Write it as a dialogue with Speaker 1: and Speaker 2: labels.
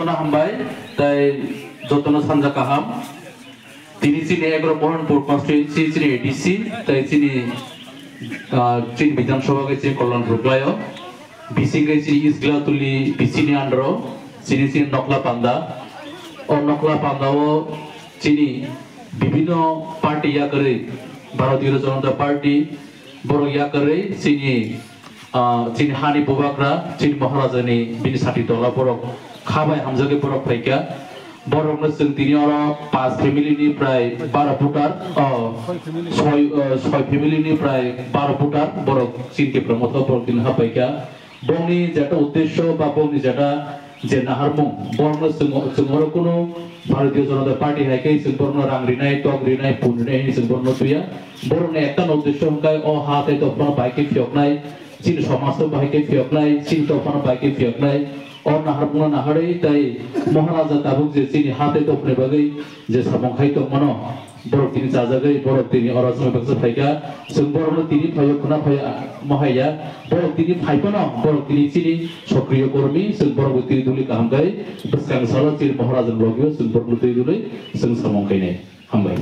Speaker 1: যতনা হামবাই তাই যতনা সানজা কাহাম তিনি চিনি 11 মোহনপুর কনস্টিটিউয়েন্সি চিনি এডিসি তাই চিনি চিনি বিধানসভা গেছে কল্যাণপুর গ্লায় বিসি গেছে ইসগ্লাতুলি বিসিনি আন্ডার চিনি চিনি নকলা পান্দা ও নকলা পান্দাও চিনি বিভিন্ন পার্টি ইয়া করে ভারতীয় জনতা পার্টি বড় ইয়া করে চিনি চিনি হানি বুবাকরা চিনি মহারাজানি বিনি সাথী দলা বড় খাবাই হামজাকে বড় ফাইকা বড় जों তিনি আর 5 ফ্যামিলিনি প্রায় 12 ফুটার 6 ফ্যামিলিনি প্রায় 12 ফুটার বড় চিনকে প্রমোদ বড় দিন হাপাইকা বংনি যেটা উদ্দেশ্য বা বংনি যেটা যে নাহারমু বর্ণ जों কোনো ভারতীয় জনতা পার্টি হাইকে जों বর্ণ রাংরিনাই টগরিনাই পুনরিনাই जों বর্ণ তুইয়া বর্ণ একটা উদ্দেশ্য হকাই ও হাতে তো বাইকে ফিয়কনাই চিন সমাজ বাইকে ফিয়কনাই চিন তো বাইকে ফিয়কনাই और नाहरमुना नाहरे ताई महाराजा ताबुक जे चिनी हाते तो अपने बगै जे सामखाय तो मनो बरक तिनि जाजागै बरक तिनि अराजमा बक्सा फायगा जों बरनो तिनि फायो खुना फाय महाया बरक तिनि फायपनो बरक तिनि चिनि सक्रिय कर्मी जों बरक तिनि दुलि कामगाय बसकां साला चिनि महाराजा लगियो जों बरक तिनि दुलि जों सामखायनाय हामबाय।